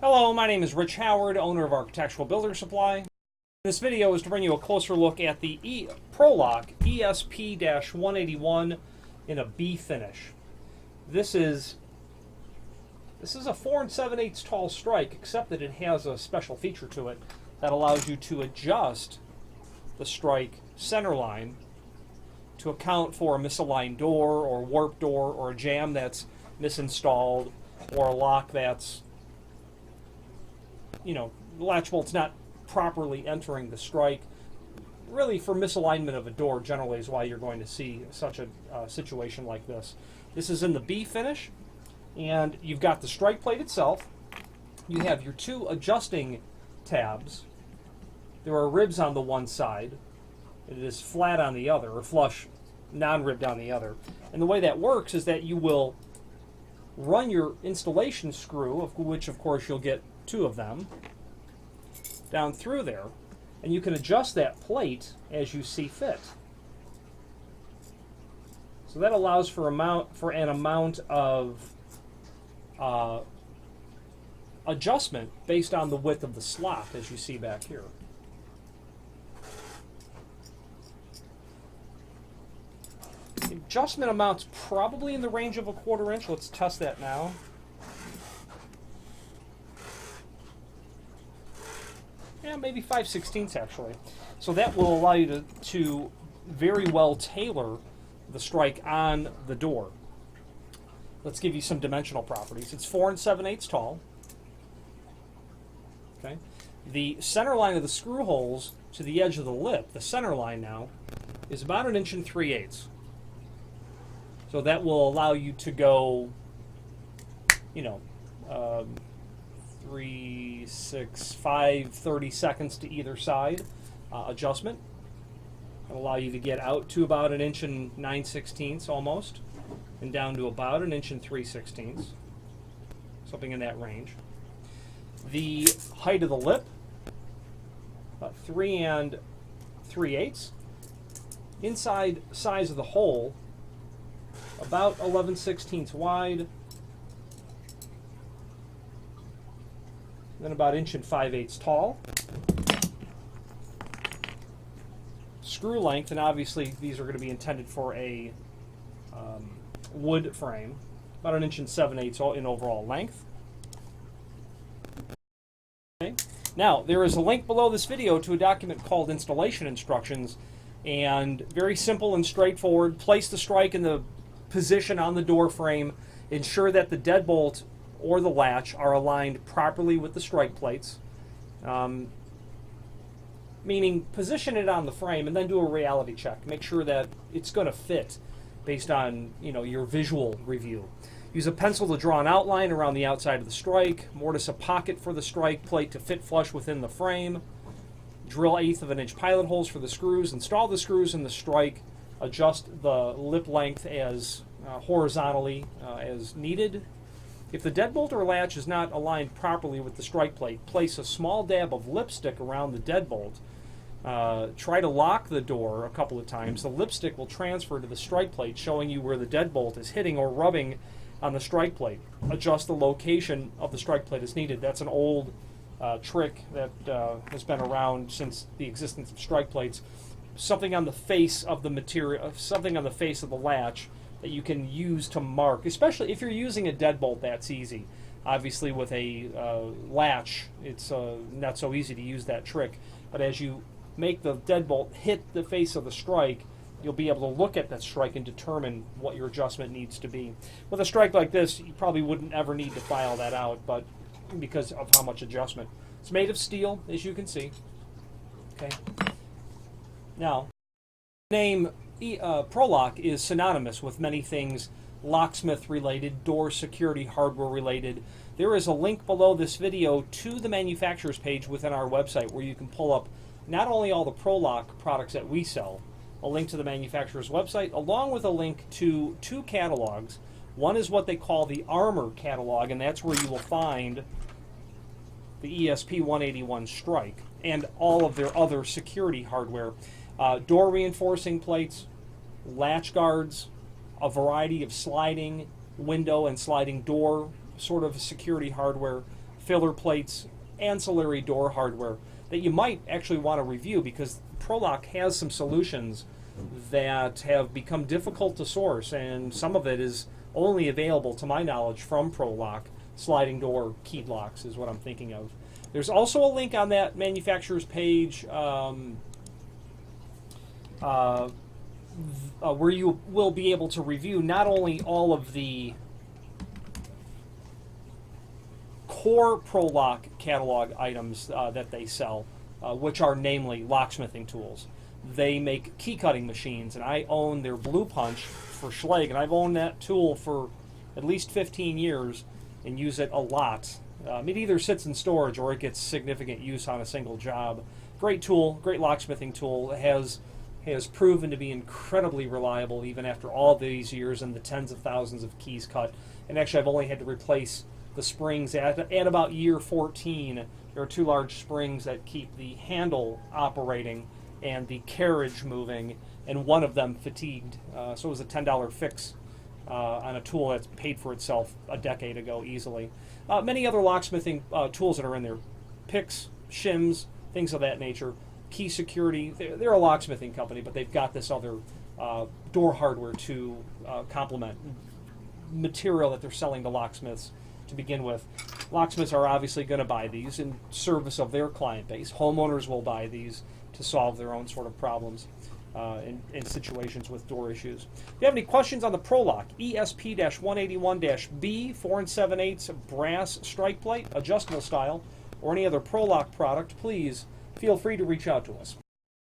Hello, my name is Rich Howard, owner of Architectural Builder Supply. This video is to bring you a closer look at the Lok ESP-181 in a B finish. This is a 4 7/8 tall strike, except that it has a special feature to it that allows you to adjust the strike center line to account for a misaligned door or warped door or a jamb that's misinstalled or a lock that's, the latch bolt's not properly entering the strike. Really, for misalignment of a door generally is why you're going to see such a situation like this. This is in the B finish, and you've got the strike plate itself. You have your two adjusting tabs. There are ribs on the one side. It is flat on the other, or flush, non-ribbed on the other. And the way that works is that you will run your installation screw, of which of course you'll get two of them, down through there, and you can adjust that plate as you see fit. So that allows for an amount of adjustment based on the width of the slot, as you see back here. The adjustment amount's probably in the range of a 1/4 inch. Let's test that now. Yeah, maybe 5/16 actually. So that will allow you to very well tailor the strike on the door. Let's give you some dimensional properties. It's 4 7/8 tall. Okay. The center line of the screw holes to the edge of the lip, the center line now, is about 1 3/8. So that will allow you to go, 3, 6, 5, 30 seconds to either side adjustment. It'll allow you to get out to about 1 9/16 almost, and down to about 1 3/16, something in that range. The height of the lip, about 3 3/8. Inside size of the hole, about 11/16 wide, then about 1 5/8 tall. Screw length, and obviously these are going to be intended for a wood frame, about 1 7/8 in overall length. Okay. Now, there is a link below this video to a document called Installation Instructions, and very simple and straightforward. Place the strike in the position on the door frame. Ensure that the deadbolt or the latch are aligned properly with the strike plates, meaning position it on the frame and then do a reality check. Make sure that it's going to fit based on your visual review. Use a pencil to draw an outline around the outside of the strike. Mortise a pocket for the strike plate to fit flush within the frame. Drill 1/8 of an inch pilot holes for the screws. Install the screws in the strike. Adjust the lip length as horizontally as needed. If the deadbolt or latch is not aligned properly with the strike plate, place a small dab of lipstick around the deadbolt. Try to lock the door a couple of times. The lipstick will transfer to the strike plate, showing you where the deadbolt is hitting or rubbing on the strike plate. Adjust the location of the strike plate as needed. That's an old trick that has been around since the existence of strike plates. Something on the face of the material, something on the face of the latch that you can use to mark, especially if you're using a deadbolt. That's easy. Obviously with a latch, it's not so easy to use that trick, but as you make the deadbolt hit the face of the strike, you'll be able to look at that strike and determine what your adjustment needs to be. With a strike like this, you probably wouldn't ever need to file that out, but because of how much adjustment. It's made of steel, as you can see. Okay. Now, the name Lok is synonymous with many things locksmith related, door security hardware related. There is a link below this video to the manufacturer's page within our website where you can pull up not only all the Lok products that we sell, a link to the manufacturer's website, along with a link to 2 catalogs. One is what they call the Armor catalog, and that's where you will find the ESP-181 strike and all of their other security hardware. Door reinforcing plates, latch guards, a variety of sliding window and sliding door sort of security hardware, filler plates, ancillary door hardware that you might actually want to review, because ProLock has some solutions that have become difficult to source, and some of it is only available, to my knowledge, from ProLock. Sliding door keyed locks is what I'm thinking of. There's also a link on that manufacturer's page where you will be able to review not only all of the core ProLock catalog items that they sell, which are namely locksmithing tools. They make key cutting machines, and I own their Blue Punch for Schlage, and I've owned that tool for at least 15 years and use it a lot. It either sits in storage or it gets significant use on a single job. Great tool, great locksmithing tool. It has proven to be incredibly reliable even after all these years and the tens of thousands of keys cut. And actually, I've only had to replace the springs at about year 14. There are two large springs that keep the handle operating and the carriage moving, and one of them fatigued. So it was a $10 fix on a tool that's paid for itself a decade ago easily. Many other locksmithing tools that are in there, picks, shims, things of that nature. Key security, they're a locksmithing company, but they've got this other door hardware to complement material that they're selling to locksmiths to begin with. Locksmiths are obviously going to buy these in service of their client base. Homeowners will buy these to solve their own sort of problems in situations with door issues. If you have any questions on the ProLock ESP-181-B 4 7/8 brass strike plate, adjustable style, or any other ProLock product, please feel free to reach out to us.